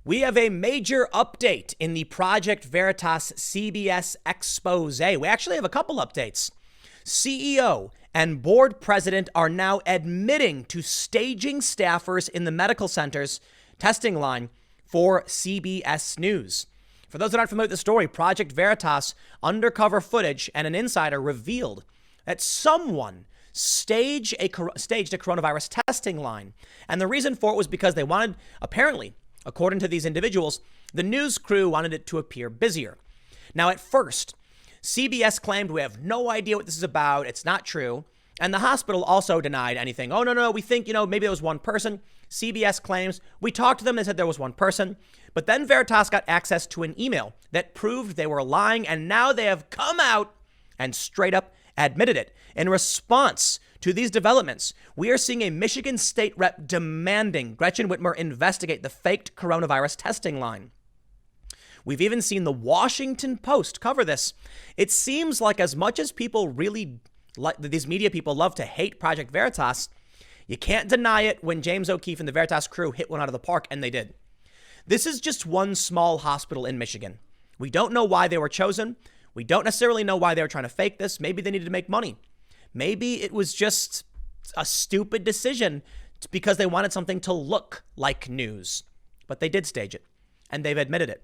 We have a major update in the Project Veritas CBS expose. We actually have a couple updates. CEO and board president are now admitting to staging staffers in the medical center's testing line for CBS News. For those that aren't familiar with the story, Project Veritas undercover footage and an insider revealed that someone staged a coronavirus testing line. And the reason for it was because they wanted, apparently, according to these individuals, the news crew wanted it to appear busier. Now, at first, CBS claimed we have no idea what this is about. It's not true. And the hospital also denied anything. Oh, no, we think, maybe there was one person. CBS claims we talked to them. They said there was one person. But then Veritas got access to an email that proved they were lying. And now they have come out and straight up admitted it. In response to these developments, we are seeing a Michigan state rep demanding Gretchen Whitmer investigate the faked coronavirus testing line. We've even seen the Washington Post cover this. It seems like as much as people really like, these media people love to hate Project Veritas, you can't deny it when James O'Keefe and the Veritas crew hit one out of the park, and they did. This is just one small hospital in Michigan. We don't know why they were chosen. We don't necessarily know why they were trying to fake this. Maybe they needed to make money. Maybe it was just a stupid decision because they wanted something to look like news. But they did stage it, and they've admitted it.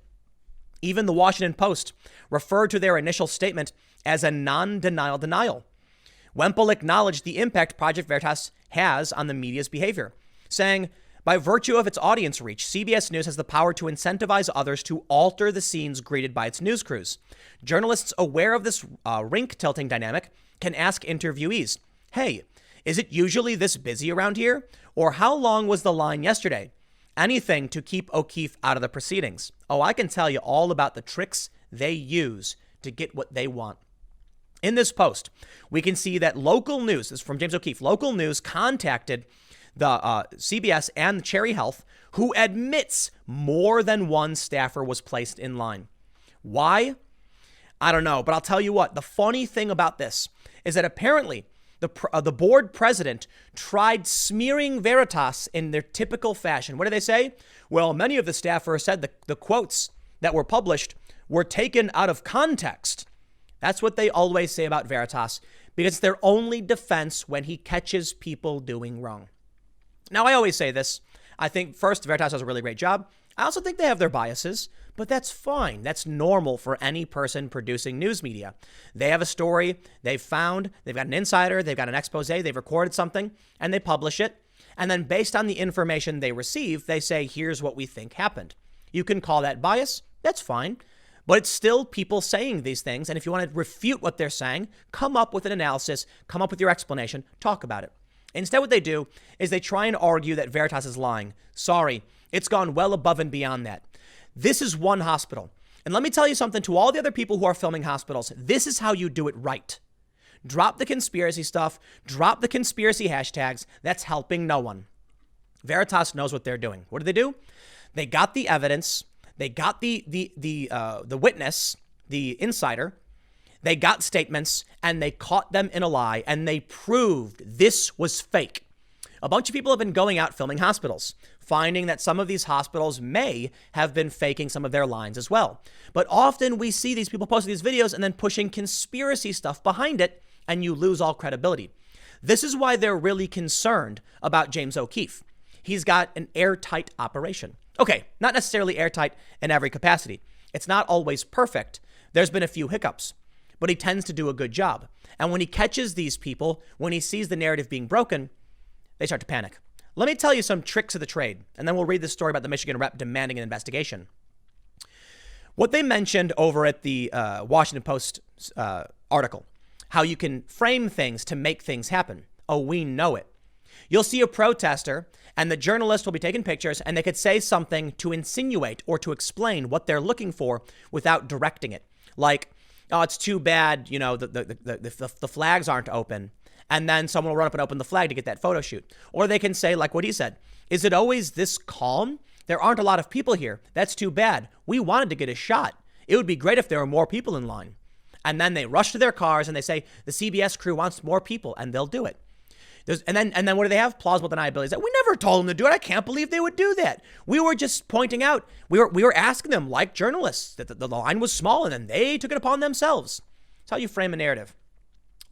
Even the Washington Post referred to their initial statement as a non-denial denial. Wemple acknowledged the impact Project Veritas has on the media's behavior, saying, by virtue of its audience reach, CBS News has the power to incentivize others to alter the scenes greeted by its news crews. Journalists aware of this rink-tilting dynamic can ask interviewees, hey, is it usually this busy around here? Or how long was the line yesterday? Anything to keep O'Keefe out of the proceedings. Oh, I can tell you all about the tricks they use to get what they want. In this post, we can see that local news, this is from James O'Keefe, local news contacted the CBS and Cherry Health, who admits more than one staffer was placed in line. Why? I don't know, but I'll tell you what. The funny thing about this is that apparently the board president tried smearing Veritas in their typical fashion. What do they say? Well, many of the staffers said the quotes that were published were taken out of context. That's what they always say about Veritas, because it's their only defense when he catches people doing wrong. Now, I always say this. I think, first, Veritas does a really great job. I also think they have their biases, but that's fine. That's normal for any person producing news media. They have a story they've found, they've got an insider, they've got an expose, they've recorded something, and they publish it. And then based on the information they receive, they say, here's what we think happened. You can call that bias. That's fine. But it's still people saying these things. And if you want to refute what they're saying, come up with an analysis, come up with your explanation, talk about it. Instead, what they do is they try and argue that Veritas is lying. Sorry, it's gone well above and beyond that. This is one hospital. And let me tell you something to all the other people who are filming hospitals. This is how you do it right. Drop the conspiracy stuff. Drop the conspiracy hashtags. That's helping no one. Veritas knows what they're doing. What do? They got the evidence. They got the witness, the insider. They got statements and they caught them in a lie and they proved this was fake. A bunch of people have been going out filming hospitals, finding that some of these hospitals may have been faking some of their lines as well. But often we see these people posting these videos and then pushing conspiracy stuff behind it, and you lose all credibility. This is why they're really concerned about James O'Keefe. He's got an airtight operation. Okay, not necessarily airtight in every capacity. It's not always perfect. There's been a few hiccups, but he tends to do a good job. And when he catches these people, when he sees the narrative being broken, they start to panic. Let me tell you some tricks of the trade, and then we'll read this story about the Michigan rep demanding an investigation. What they mentioned over at the Washington Post article, how you can frame things to make things happen. Oh, we know it. You'll see a protester and the journalist will be taking pictures and they could say something to insinuate or to explain what they're looking for without directing it. Like, oh, it's too bad, you know, the flags aren't open. And then someone will run up and open the flag to get that photo shoot. Or they can say, like what he said, is it always this calm? There aren't a lot of people here. That's too bad. We wanted to get a shot. It would be great if there were more people in line. And then they rush to their cars and they say, the CBS crew wants more people, and they'll do it. And then what do they have? Plausible deniability. That we never told them to do it. I can't believe they would do that. We were just pointing out, we were asking them, like journalists, that the line was small, and then they took it upon themselves. That's how you frame a narrative.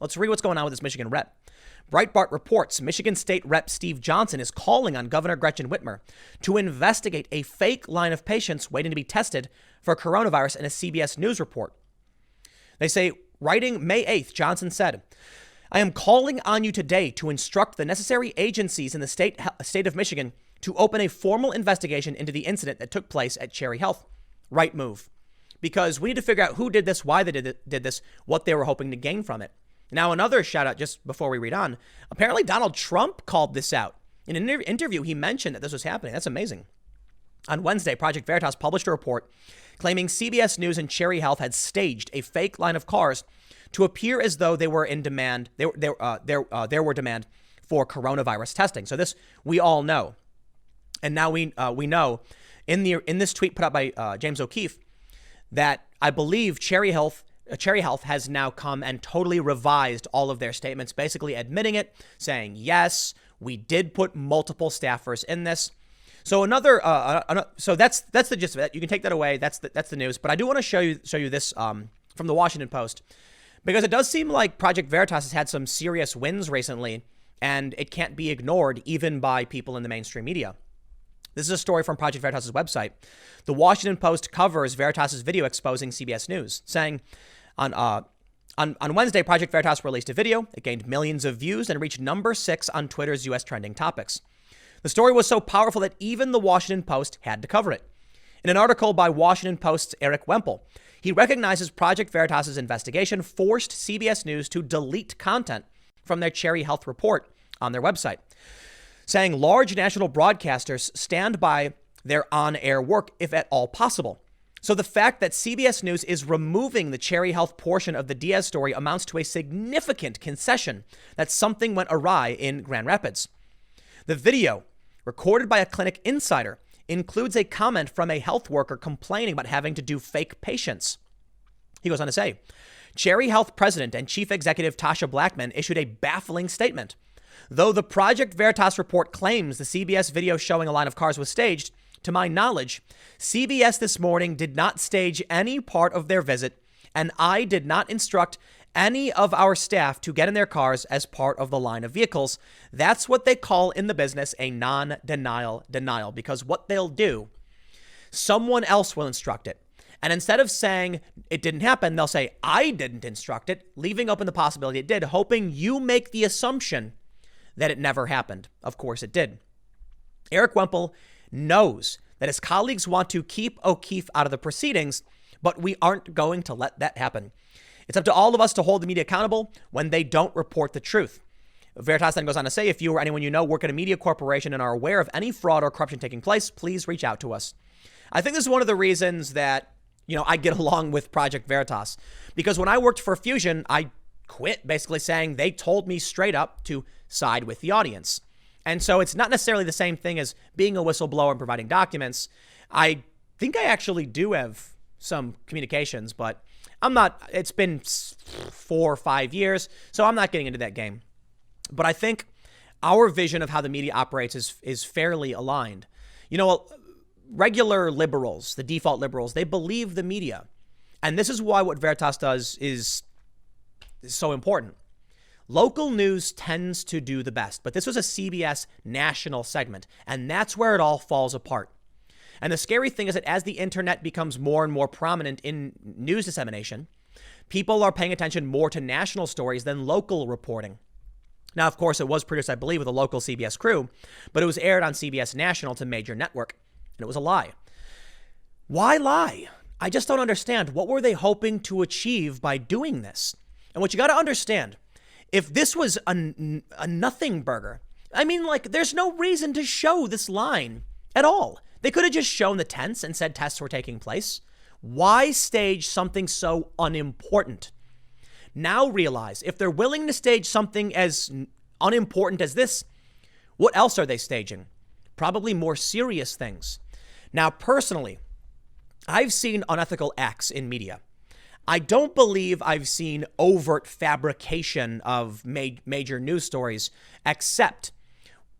Let's read what's going on with this Michigan rep. Breitbart reports Michigan State Rep Steve Johnson is calling on Governor Gretchen Whitmer to investigate a fake line of patients waiting to be tested for coronavirus in a CBS News report. They say, writing May 8th, Johnson said, I am calling on you today to instruct the necessary agencies in the state of Michigan to open a formal investigation into the incident that took place at Cherry Health. Right move. Because we need to figure out who did this, why they did this, what they were hoping to gain from it. Now, another shout out just before we read on. Apparently, Donald Trump called this out. In an interview, he mentioned that this was happening. That's amazing. On Wednesday, Project Veritas published a report claiming CBS News and Cherry Health had staged a fake line of cars to appear as though they were in demand. There were demand for coronavirus testing. So this we all know, and now we know in this tweet put out by James O'Keefe that I believe Cherry Health has now come and totally revised all of their statements, basically admitting it, saying yes, we did put multiple staffers in this. So so that's the gist of it. You can take that away. That's the news. But I do want to show you this from the Washington Post, because it does seem like Project Veritas has had some serious wins recently, and it can't be ignored even by people in the mainstream media. This is a story from Project Veritas' website. The Washington Post covers Veritas' video exposing CBS News, saying on Wednesday, Project Veritas released a video. It gained millions of views and reached number 6 on Twitter's U.S. trending topics. The story was so powerful that even the Washington Post had to cover it. In an article by Washington Post's Eric Wemple, he recognizes Project Veritas' investigation forced CBS News to delete content from their Cherry Health report on their website, saying large national broadcasters stand by their on-air work if at all possible. So the fact that CBS News is removing the Cherry Health portion of the Diaz story amounts to a significant concession that something went awry in Grand Rapids. The video, recorded by a clinic insider, includes a comment from a health worker complaining about having to do fake patients. He goes on to say, Cherry Health president and chief executive Tasha Blackman issued a baffling statement. Though the Project Veritas report claims the CBS video showing a line of cars was staged, to my knowledge, CBS this morning did not stage any part of their visit, and I did not instruct any of our staff to get in their cars as part of the line of vehicles. That's what they call in the business a non-denial denial, because what they'll do, someone else will instruct it. And instead of saying it didn't happen, they'll say, I didn't instruct it, leaving open the possibility it did, hoping you make the assumption that it never happened. Of course it did. Eric Wemple knows that his colleagues want to keep O'Keefe out of the proceedings, but we aren't going to let that happen. It's up to all of us to hold the media accountable when they don't report the truth. Veritas then goes on to say, if you or anyone you know work at a media corporation and are aware of any fraud or corruption taking place, please reach out to us. I think this is one of the reasons that, I get along with Project Veritas, because when I worked for Fusion, I quit basically saying they told me straight up to side with the audience. And so it's not necessarily the same thing as being a whistleblower and providing documents. I think I actually do have some communications, but I'm not, it's been 4 or 5 years, so I'm not getting into that game. But I think our vision of how the media operates is fairly aligned. Regular liberals, the default liberals, they believe the media. And this is why what Veritas does is so important. Local news tends to do the best, but this was a CBS national segment, and that's where it all falls apart. And the scary thing is that as the internet becomes more and more prominent in news dissemination, people are paying attention more to national stories than local reporting. Now, of course, it was produced, I believe, with a local CBS crew, but it was aired on CBS National to major network, and it was a lie. Why lie? I just don't understand. What were they hoping to achieve by doing this? And what you got to understand, if this was a nothing burger, there's no reason to show this line at all. They could have just shown the tents and said tests were taking place. Why stage something so unimportant? Now realize, if they're willing to stage something as unimportant as this, what else are they staging? Probably more serious things. Now, personally, I've seen unethical acts in media. I don't believe I've seen overt fabrication of major news stories, except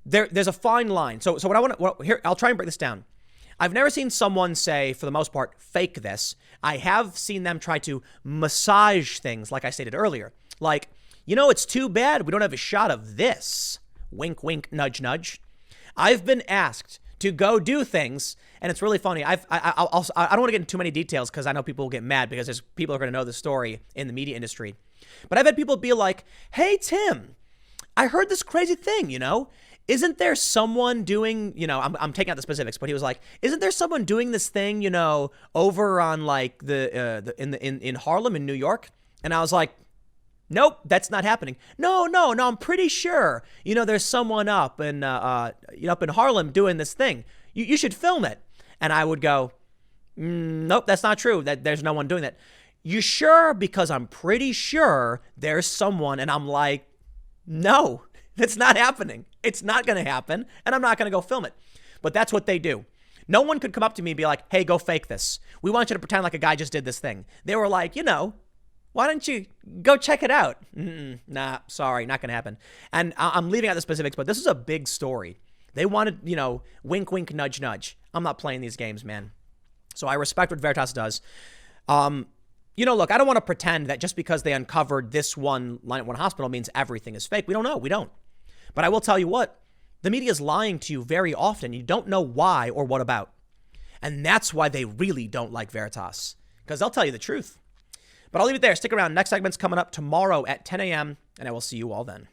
there's a fine line. So what I want to here, I'll try and break this down. I've never seen someone say, for the most part, fake this. I have seen them try to massage things, like I stated earlier. Like, it's too bad we don't have a shot of this. Wink, wink, nudge, nudge. I've been asked to go do things, and it's really funny. I don't want to get into too many details because I know people will get mad because there's people who are going to know the story in the media industry. But I've had people be like, hey, Tim, I heard this crazy thing, Isn't there someone doing, I'm taking out the specifics, but he was like, isn't there someone doing this thing, over on like in Harlem in New York? And I was like, nope, that's not happening. No, I'm pretty sure, there's someone up in Harlem doing this thing. You should film it. And I would go, nope, that's not true. That there's no one doing that. You sure? Because I'm pretty sure there's someone. And I'm like, no, that's not happening. It's not going to happen. And I'm not going to go film it. But that's what they do. No one could come up to me and be like, hey, go fake this. We want you to pretend like a guy just did this thing. They were like, why don't you go check it out? Nah, sorry, not going to happen. And I'm leaving out the specifics, but this is a big story. They wanted, wink, wink, nudge, nudge. I'm not playing these games, man. So I respect what Veritas does. Look, I don't want to pretend that just because they uncovered this one line at one hospital means everything is fake. We don't know. We don't. But I will tell you what, the media is lying to you very often. You don't know why or what about. And that's why they really don't like Veritas, because they'll tell you the truth. But I'll leave it there. Stick around. Next segment's coming up tomorrow at 10 a.m., and I will see you all then.